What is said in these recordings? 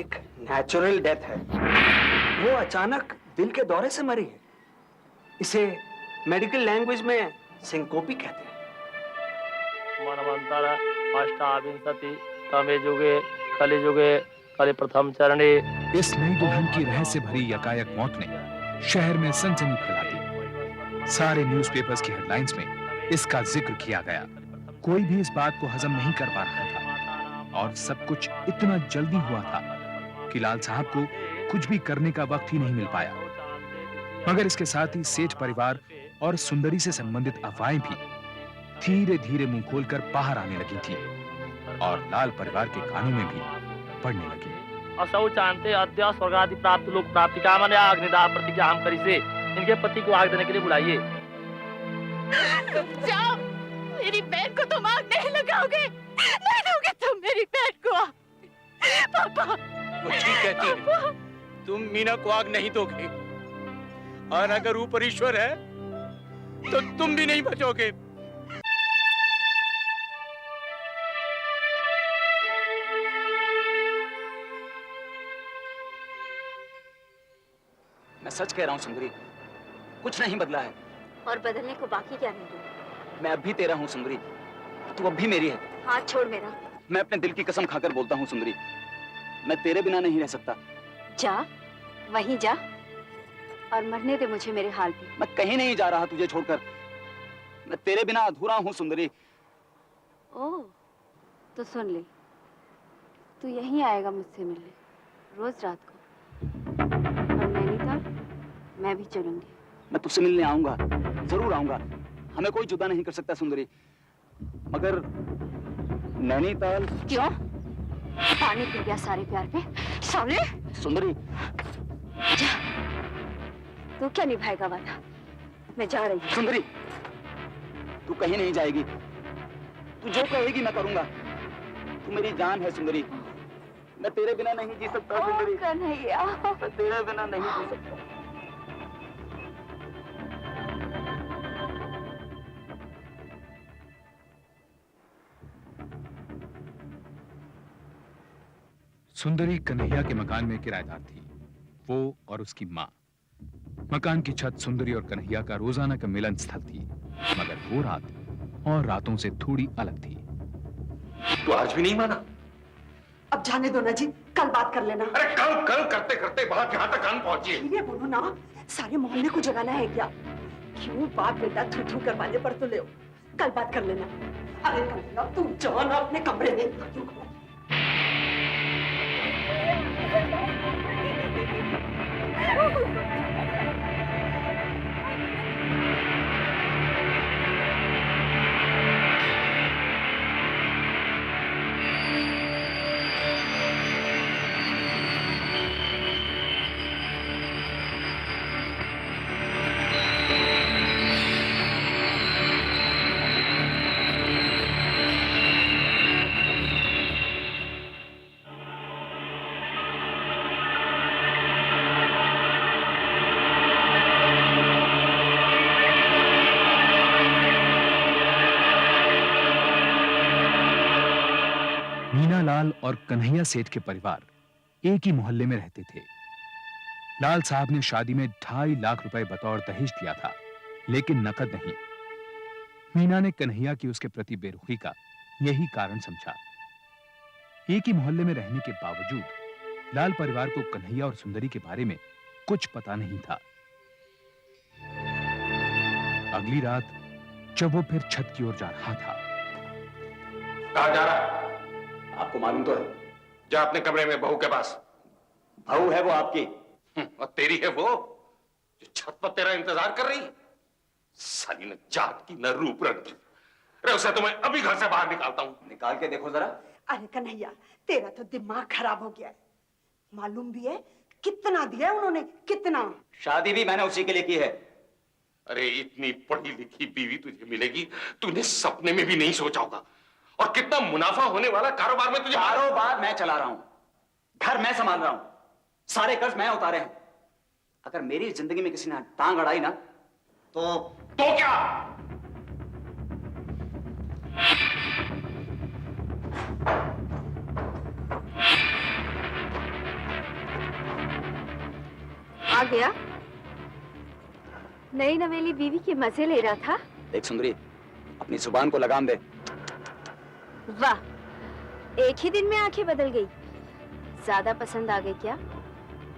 एक natural death है। वो अचानक दिल के दौरे से मरी है। इसे मेडिकल लैंग्वेज में सिंकोपी कहते हैं। मनमंतर अष्टाविंशति तमे जुगे कलिजुगे कलि प्रथम चरणे। इस नई दुल्हन की रहस्य भरी यकायक मौत ने शहर में सनसनी फैला दी। सारे न्यूज़पेपर्स की हेडलाइंस में इसका जिक्र किया गया। कोई भी इस बात को हजम नहीं कर पा रहा था और सब कुछ इतना जल्दी हुआ था कि लाल साहब को कुछ भी करने का वक्त ही नहीं मिल पाया। मगर इसके साथ ही सेठ परिवार और सुंदरी से संबंधित अफवाहें भी धीरे धीरे मुंह खोलकर बाहर आने लगी थी और लाल परिवार के कानों में भी पड़ने लगी। असौ चाहते अद्य स्वर्गादि प्राप्त लोक प्राप्ति कामना अग्निदाह प्रतिज्ञा हम करी से इनके पति को आग देने के लिए बुलाइए। तुम जाओ, मेरी बहन को तुम आग नहीं लगाओगे, नहीं दोगे तुम मेरी बहन को आग। पापा वो ठीक कहती है, तुम मीना को आग नहीं दोगे और अगर ऊपर ईश्वर है तो तुम भी नहीं बचोगे। मैं सच कह रहा हूँ सुंदरी, कुछ नहीं बदला है। और बदलने को बाकी क्या नहीं? मैं अब भी तेरा हूँ सुंदरी, तू अब भी मेरी है। हाथ छोड़ मेरा। मैं अपने दिल की कसम खाकर बोलता हूँ सुंदरी, मैं तेरे बिना नहीं रह सकता। जा, वहीं जा और मरने दे मुझे मेरे हाल पे। मैं कहीं नहीं जा रहा तुझे छोड़कर, मैं तेरे बिना अधूरा हूँ सुंदरी। ओह, तो सुन ले, तू यहीं आएगा मुझसे मिलने रोज रात को, और नैनीताल मैं भी चलूंगी। मैं तुझसे मिलने आऊंगा, जरूर आऊंगा, हमें कोई जुदा नहीं कर सकता सुंदरी। मगर नैनीताल क्यों? पानी पी गया सारे प्यार पे साले। सुंदरी जा, तू क्या निभाएगा वादा? मैं जा रही हूँ। सुंदरी तू कहीं नहीं जाएगी, तू जो कहेगी मैं करूंगा। तू मेरी जान है सुंदरी, मैं तेरे बिना नहीं जी सकता सुंदरी। कन्हैया, मैं तेरे बिना नहीं जी सकता। सुंदरी कन्हैया के मकान में किराएदार थी, वो और उसकी माँ। मकान की छत सुंदरी और कन्हैया का रोजाना का मिलन स्थल थी, मगर वो रात और रातों से थोड़ी अलग थी। तो आज भी नहीं माना? अब जाने दो ना जी, कल बात कर लेना। अरे कल कल करते करते बात यहाँ तक आन पहुंची है। ये बोलो ना, सारे मोहल्ले को जगाना है क्या? क्यों बाप बेटा थू थू करवाने पर तो ले, कल बात कर लेना। अरे कन्हैया तुम जाओ ना अपने कमरे में। लाल और कन्हैया सेठ के परिवार एक ही मोहल्ले में रहते थे। लाल साहब ने शादी में 2.5 लाख रुपए बतौर दहेज दिया था, लेकिन नकद नहीं। मीना ने कन्हैया की उसके प्रति बेरुखी का यही कारण समझा। एक ही मोहल्ले में रहने के बावजूद लाल परिवार को कन्हैया और सुंदरी के बारे में कुछ पता नहीं था। अगली रात जब वो फिर छत की ओर जा रहा था। कहाँ जा रहा है? आपको मालूम तो है। जा अपने कमरे में बहू के पास। बहू है वो आपकी? और तेरी है वो जो छत पर तेरा इंतजार कर रही है। साली न जात की न रूप रंग की। अरे उसे तो मैं अभी घर से बाहर निकालता हूँ। निकाल के देखो जरा। अरे कन्हैया तेरा तो दिमाग खराब हो गया है। मालूम भी है कितना दिया उन्होंने, कितना? शादी भी मैंने उसी के लिए की है। अरे इतनी पढ़ी लिखी बीवी तुझे मिलेगी तूने सपने में भी नहीं सोचा होगा। और कितना मुनाफा होने वाला कारोबार में तुझे। कारोबार मैं चला रहा हूं, घर मैं संभाल रहा हूं, सारे कर्ज मैं उतारे हैं। अगर मेरी जिंदगी में किसी ने टांग अड़ाई ना तो क्या? आ गया? नई नवेली बीवी के मजे ले रहा था? देख सुंदरी, अपनी जुबान को लगाम दे। वाह, एक ही दिन में आंखें बदल गई। ज्यादा पसंद आ गई क्या?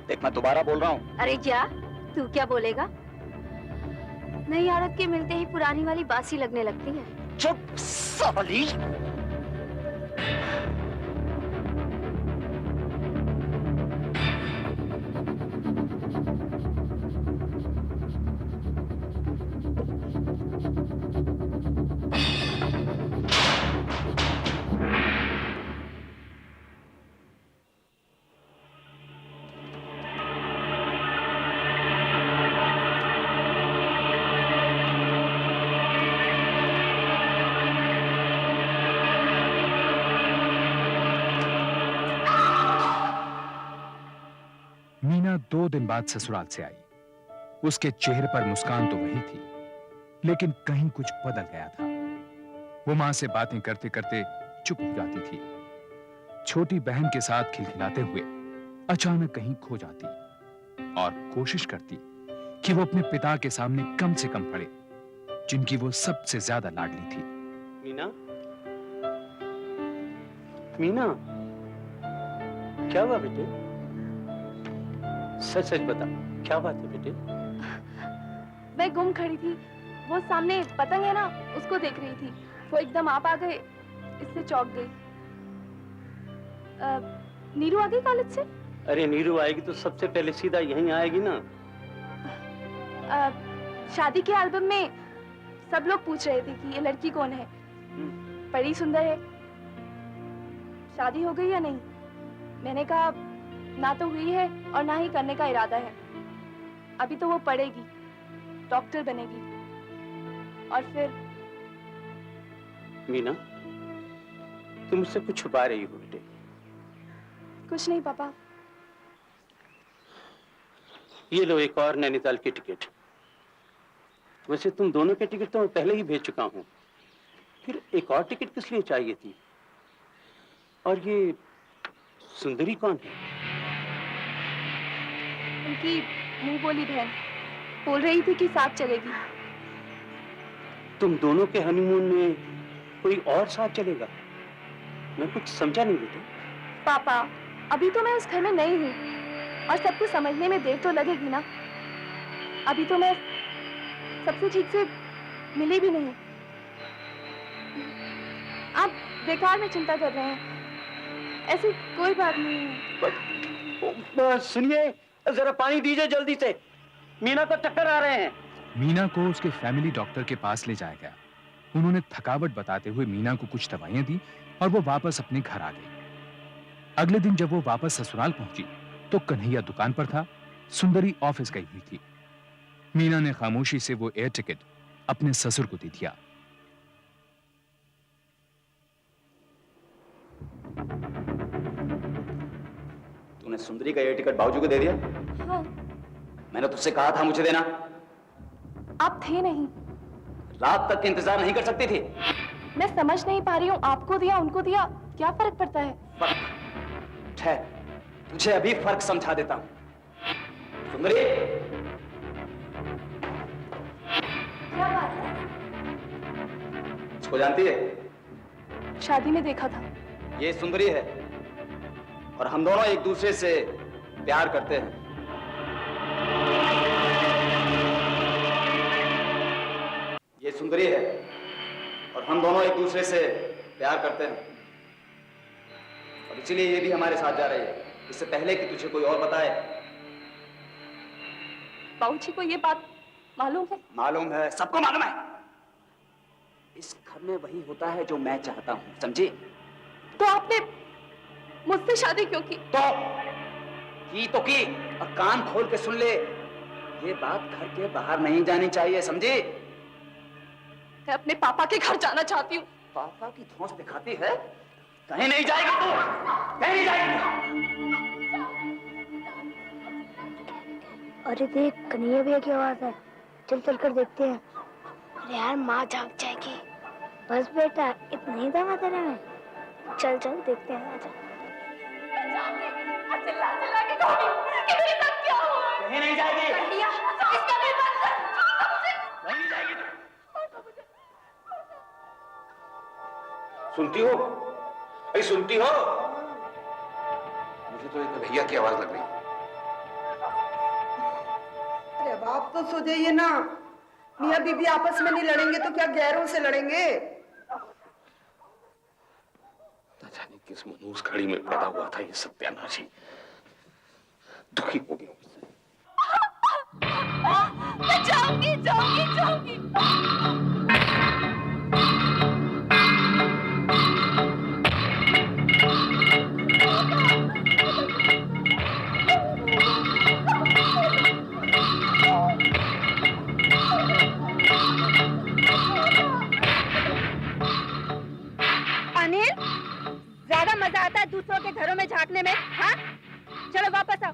देख मैं दोबारा बोल रहा हूँ। अरे क्या, तू क्या बोलेगा? नई औरत के मिलते ही पुरानी वाली बासी लगने लगती है। चुप साली। मीना 2 दिन बाद ससुराल से आई। उसके चेहरे पर मुस्कान तो वही थी, लेकिन कहीं कुछ बदल गया था। वो मां से बातें करते करते चुप हो जाती थी। छोटी बहन के साथ खिलखिलाते हुए अचानक कहीं खो जाती और कोशिश करती कि वो अपने पिता के सामने कम से कम पड़े, जिनकी वो सबसे ज्यादा लाडली थी। मीना, मीना, क्या हुआ बेटे? सच सच बता, क्या बात है बेटे? मैं गुम खड़ी थी, वो सामने पतंग है ना, उसको देख रही थी। वो एकदम आप आ गए, इससे चौंक गई। नीरू आ गई कॉलेज से? अरे नीरू आएगी तो सबसे पहले सीधा यहीं आएगी ना। शादी के एल्बम में सब लोग पूछ रहे थे कि ये लड़की कौन है। बड़ी सुंदर है। शादी हो गई या नहीं? मैंने कहा ना तो हुई है और ना ही करने का इरादा है। अभी तो वो पढ़ेगी, डॉक्टर बनेगी और फिर। मीना, तुम मुझसे कुछ छुपा रही हो बेटे। कुछ नहीं पापा। ये लो एक और नैनीताल की टिकट। वैसे तुम दोनों के टिकट तो मैं पहले ही भेज चुका हूं, फिर एक और टिकट किस लिए चाहिए थी? और ये सुंदरी कौन है? उनकी मुंह बोली बहन, बोल रही थी कि साथ चलेगी। तुम दोनों के हनीमून में कोई और साथ चलेगा? मैं कुछ समझा नहीं बेटे। पापा, अभी तो मैं उस घर में नई हूँ और सब कुछ समझने में देर तो लगेगी ना। अभी तो मैं सबसे ठीक से मिली भी नहीं। आप बेकार में चिंता कर रहे हैं, ऐसी कोई बात नहीं है। सुनिए, जरा पानी दीजिए जल्दी से, मीना को चक्कर आ रहे हैं। मीना को उसके फैमिली डॉक्टर के पास ले जाया गया। उन्होंने थकावट बताते हुए मीना को कुछ दवाइयां दी और वो वापस अपने घर आ गई। अगले दिन जब वो वापस ससुराल पहुंची तो कन्हैया दुकान पर था, सुंदरी ऑफिस गई हुई थी। मीना ने खामोशी से वो एयर टिकट अपने ससुर को दे दिया। तूने सुंदरी का एयर टिकट बाबूजी को दे दिया? हाँ। मैंने तुझसे कहा था मुझे देना। आप थे नहीं। रात तक इंतजार नहीं कर सकती थी? मैं समझ नहीं पा रही हूँ, आपको दिया उनको दिया, क्या फर्क पड़ता है? ठहर, तुझे अभी फर्क समझा देता हूँ। सुंदरी, क्या बात है? इसको जानती है? शादी में देखा था। ये सुंदरी है और हम दोनों एक दूसरे से प्यार करते हैं। ये सुंदरी है और हम दोनों एक दूसरे से प्यार करते हैं और इसीलिए ये भी हमारे साथ जा रही है, इससे पहले कि तुझे कोई और बताए। बाबूजी को ये बात मालूम है? मालूम है, सबको मालूम है। इस घर में वही होता है जो मैं चाहता हूं, समझी? तो आपने मुझसे शादी क्यों की? तो की और कान खोल के सुन ले, ये बात घर के बाहर नहीं जानी चाहिए, समझी? मैं अपने पापा के घर जाना चाहती हूँ। पापा की धौंस दिखाती है? कहीं नहीं जाएगी तू, कहीं नहीं जाएगी। अरे देख, कन्हैया भैया की आवाज है, चल चल कर देखते हैं। अरे यार, माँ जाग जाएगी। बस बेटा, इतना ही दम है तेरे में। चल चल देखते हैं, आजा। कहीं नहीं जाएगी। सुनती हो? अरे सुनती हो? मुझे तो एक भैया की आवाज लग रही है। अरे अब आप तो सो जाइए ना। मियाँ बीबी आपस में नहीं लड़ेंगे तो क्या गैरों से लड़ेंगे? न जाने किस मनूस घड़ी में पैदा हुआ था ये सत्यानाशी। दुखी हो गया मुझसे। मैं जाऊंगी जाऊंगी जाऊंगी। अनिल, ज्यादा मजा आता है दूसरों के घरों में झांकने में, हाँ? चलो वापस आओ।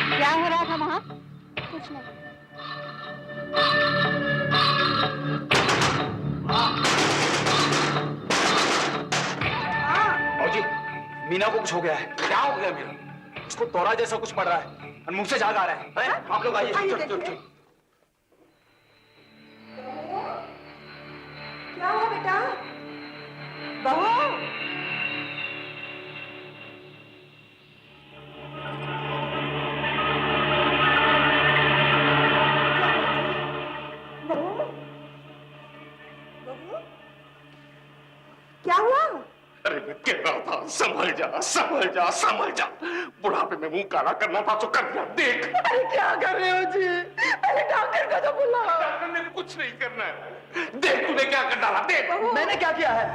क्या हो रहा था वहाँ? कुछ नहीं। बाबूजी, मीना को कुछ हो गया है। क्या हो गया मेरा? उसको दौरा जैसा कुछ पड़ रहा है और मुंह से झाग आ रहा है। आप लोग आइए। आइए, चल, चल, चल। क्या हुआ बेटा? बहू, क्या हुआ? अरे मैं कह रहा था संभल जा संभल जा संभल जा। बुढ़ापे में मुंह काला करना था तो कर दिया। देख अरे क्या कर रहे हो जी? पहले डॉक्टर को तो बुलाओ। डॉक्टर ने कुछ नहीं करना है। देख तूने क्या कर डाला। देख मैंने क्या किया है?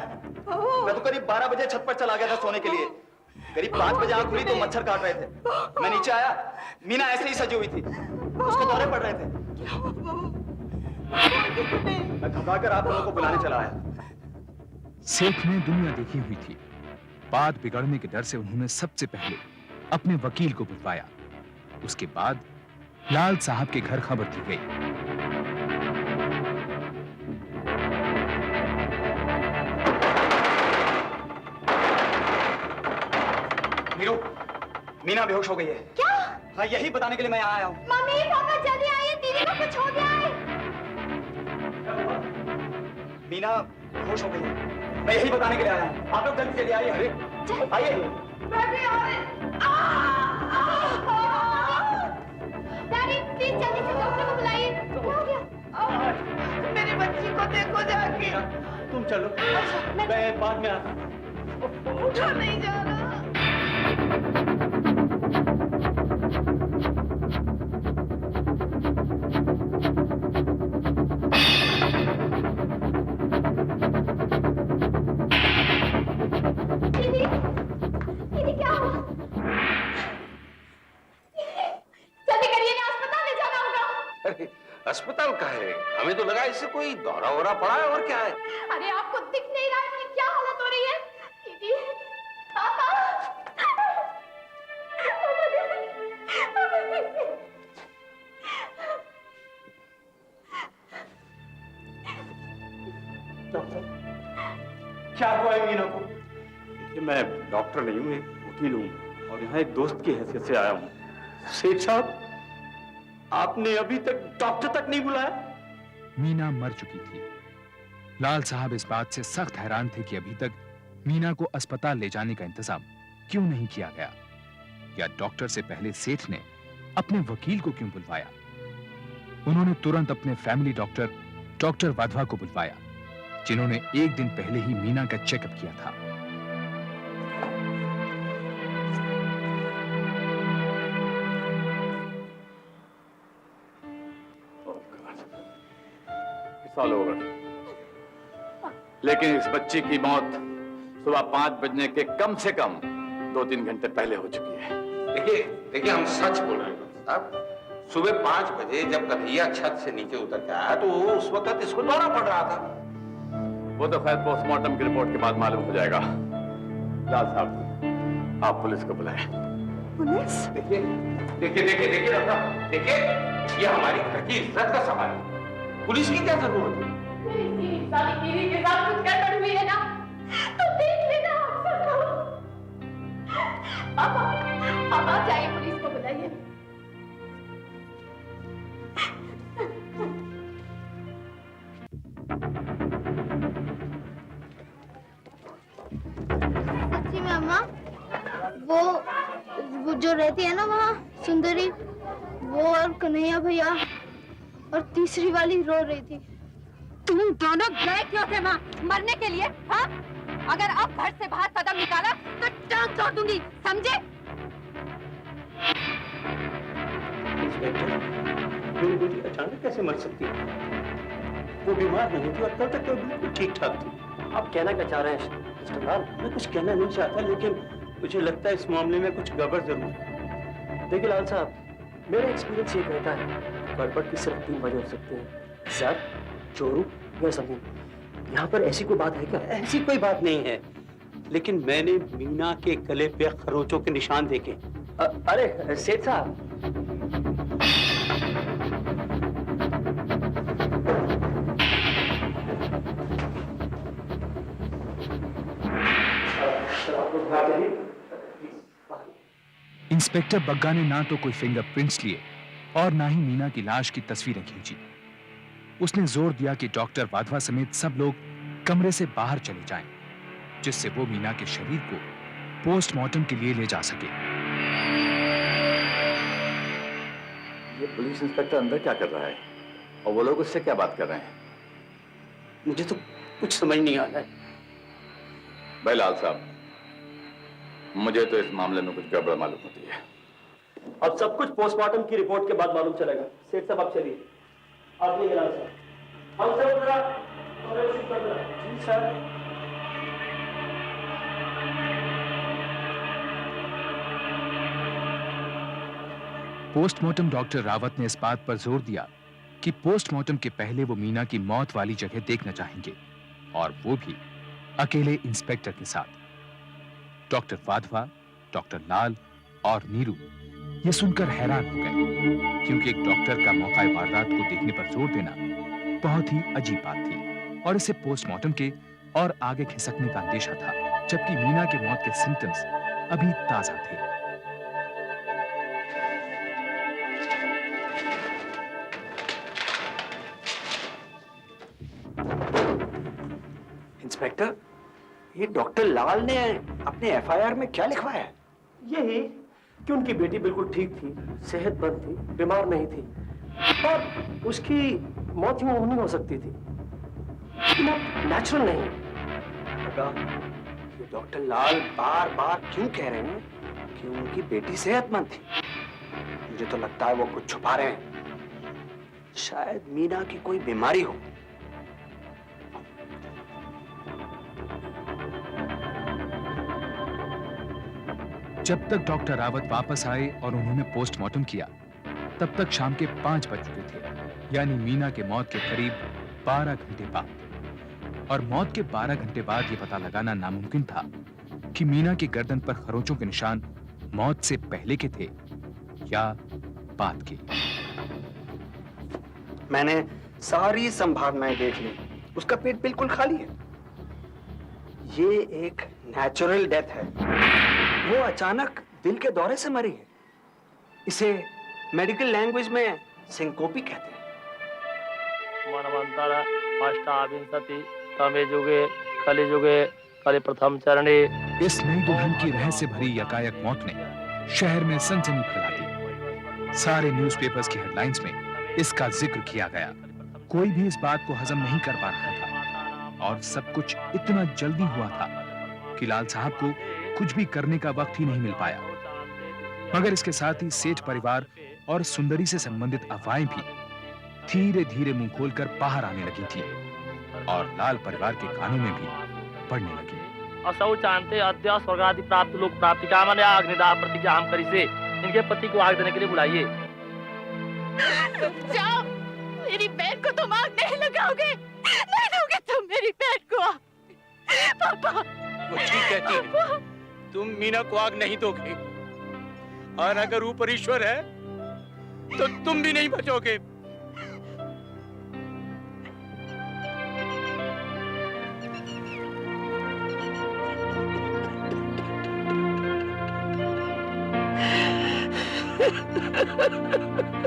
मैं तो करीब 12 बजे छत पर चला गया था सोने के लिए। करीब 5 बजे आंख खुली तो मच्छर काट रहे थे। मैं नीचे आया, मीना ऐसे ही सजी हुई थी, उसको दौरे पड़ रहे थे। मैं घबराकर आप लोगों को बुलाने चला आया। सेठ ने दुनिया देखी हुई थी। बात बिगड़ने के डर से उन्होंने सबसे पहले अपने वकील को बुलवाया। उसके बाद लाल साहब के घर खबर दी गई। मीरू, मीना बेहोश हो गई है। क्या? हाँ, यही बताने के लिए मैं यहाँ आया हूँ। मम्मी पापा जल्दी आइए, दीदी को कुछ हो गया है। मीना बेहोश हो गई है। मैं यही बताने के लिए आया हूँ। आप लोग जल्दी चलिए आइए। अरे आइए। डैडी प्लीज जल्दी से डॉक्टर को बुलाइए। क्या हो गया? मेरी बच्ची को देखो जाके। तुम चलो, मैं बाद में आता हूँ। उठा नहीं जा रहा। दीदी क्या हुआ? जल्दी करिए ना, अस्पताल ले जाना होगा। अरे अस्पताल का है? हमें तो लगा इससे कोई दौरा वोरा पड़ा है और क्या है। अरे आपको दिख नहीं रहा है कि क्या हालत हो रही है? दीदी, पापा, क्या हुआ है मीना को? देखिए, मैं डॉक्टर नहीं हूँ, एक वकील हूँ और यहाँ एक दोस्त की हैसियत से आया हूँ। सेठ साहब, आपने अभी तक डॉक्टर तक नहीं बुलाया? मीना मर चुकी थी। लाल साहब इस बात से सख्त हैरान थे कि अभी तक मीना को अस्पताल ले जाने का इंतजाम क्यों नहीं किया गया, या डॉक्टर से पहले सेठ ने अपने वकील को क्यों बुलवाया। उन्होंने तुरंत अपने फैमिली डॉक्टर वाधवा को बुलवाया, जिन्होंने एक दिन पहले ही मीना का चेकअप किया था। साल हो गए, लेकिन इस बच्ची की मौत सुबह 5 बजने के कम से कम 2-3 घंटे पहले हो चुकी है। देखिए हम सच बोल रहे हैं साहब। सुबह 5 बजे जब कन्हैया छत से नीचे उतर के आया तो उस वक्त इसको दौरा पड़ रहा था। वो तो खैर पोस्टमार्टम की रिपोर्ट के बाद मालूम हो जाएगा। लाल साहब, आप पुलिस को बुलाएं। पुलिस? देखिए डॉक्टर, देखिए ये हमारी घर की इज्जत का सवाल है। पुलिस की क्या जरूरत है? सारी टीवी के साथ कुछ गड़बड़ हुई है ना, तो देख लेना आप सबको। पापा जाइए, पुलिस को बुलाइए। वो जो रहती है ना वहाँ सुंदरी, वो और कन्हैया भैया और तीसरी वाली रो रही थी। तुम दोनों गए क्यों थे वहाँ? मरने के लिए? हाँ? अगर अब घर से बाहर कदम निकाला तो टांग तोड़ दूंगी, समझे? इंस्पेक्टर, मेरी बेटी अचानक कैसे मर सकती है? वो बीमार नहीं थी और कल तक तो बिल्कुल ठीक ठाक थी। आप कहना क्या चाह रहे हैं मिस्टर लाल? मैं कुछ कहना नहीं चाहता, लेकिन मुझे लगता है इस मामले में कुछ गड़बड़ जरूर है। देखिए लाल साहब, मेरा एक्सपीरियंस ये कहता है गड़बड़ की सिर्फ 3 वजह हो सकती हैं: जर, चोरू या जमीन। यहाँ पर ऐसी कोई बात है क्या? ऐसी कोई बात नहीं है, लेकिन मैंने मीना के गले पे खरोचों के निशान देखे। अरे सेठ साहब, इंस्पेक्टर बग्गा ने ना तो कोई फिंगरप्रिंट्स लिए और ना ही मीना की लाश की तस्वीरें खींची। उसने जोर दिया कि डॉक्टर वाधवा समेत सब लोग कमरे से बाहर चले जाएं, जिससे वो मीना के शरीर को पोस्टमार्टम के लिए ले जा सके। ये पुलिस इंस्पेक्टर अंदर क्या कर रहा है और वो लोग उससे क्या बात कर रहे हैं? मुझे तो कुछ समझ नहीं आ रहा है। भाई लाल साहब, मुझे तो इस मामले में कुछ गड़बड़ मालूम होती है। अब सब कुछ पोस्टमार्टम की रिपोर्ट के बाद मालूम चलेगा। सेठ साहब आप चलिए। आप नहीं लाल साहब, हम सब जरा कमरे को शिफ्ट कर देना। जी सर। पोस्टमार्टम डॉक्टर रावत ने इस बात पर जोर दिया कि पोस्टमार्टम के पहले वो मीना की मौत वाली जगह देखना चाहेंगे, और वो भी अकेले इंस्पेक्टर के साथ। डॉक्टर वाधवा, डॉक्टर लाल और नीरू ये सुनकर हैरान हो गए, क्योंकि एक डॉक्टर का मौका वारदात को देखने पर जोर देना बहुत ही अजीब बात थी, और इसे पोस्टमार्टम के और आगे खिसकने का अंदेशा था, जबकि मीना के मौत के सिम्टम्स अभी ताजा थे। इंस्पेक्टर, ये डॉक्टर लाल ने अपने एफआईआर में क्या लिखवाया है? यही कि उनकी बेटी बिल्कुल ठीक थी, सेहतमंद थी, बीमार नहीं थी, और उसकी मौत यूं नहीं हो सकती थी, मौत नेचुरल नहीं। ये डॉक्टर लाल बार बार क्यों कह रहे हैं कि उनकी बेटी सेहतमंद थी? मुझे तो लगता है वो कुछ छुपा रहे हैं। शायद मीना की कोई बीमारी हो। जब तक डॉक्टर रावत वापस आए और उन्होंने पोस्टमार्टम किया, तब तक शाम के 5 बज चुके थे, यानी मीना के मौत के करीब 12 घंटे बाद। और मौत के 12 घंटे बाद यह पता लगाना नामुमकिन था कि मीना की गर्दन पर खरोंचों के निशान मौत से पहले के थे या बाद के। मैंने सारी संभावनाएं देख ली, उसका पेट बिल्कुल खाली है। ये एक नेचुरल डेथ है। वो अचानक दिल के दौरे से मरी है। इसे मेडिकल लैंग्वेज में सिंकोपी कहते हैं। मनवंतर अष्टाविंशति तमे युगे कलियुगे कलि प्रथम चरणे। इस नई दुल्हन की रहस्य भरी यकायक मौत ने शहर में सनसनी फैला दी। सारे न्यूज़पेपर्स की हेडलाइंस में इसका जिक्र किया गया। कोई भी इस बात को हजम नहीं कर पा रहा था, और सब कुछ इतना जल्दी हुआ था कि लाल साहब को कुछ भी करने का वक्त ही नहीं मिल पाया। मगर इसके साथ ही सेठ परिवार और सुंदरी से संबंधित अफवाहें भी धीरे धीरे मुंह खोलकर बाहर आने लगी थी, और लाल परिवार के कानों में भी पड़ने लगी। असौ चाहते अद्य स्वर्गादि प्राप्त लोक प्राप्ति कामना अग्निदाह प्रतिज्ञा हम करी से इनके पति को आग देने के लिए बुलाइए। जाओ, मेरी बहन को तुम आग नहीं लगाओगे, नहीं दोगे तुम मेरी बहन को आग। पापा, वो ठीक कहती है, तुम मीना को आग नहीं दोगे, और अगर ऊपर ईश्वर है तो तुम भी नहीं बचोगे। Ha ha ha ha!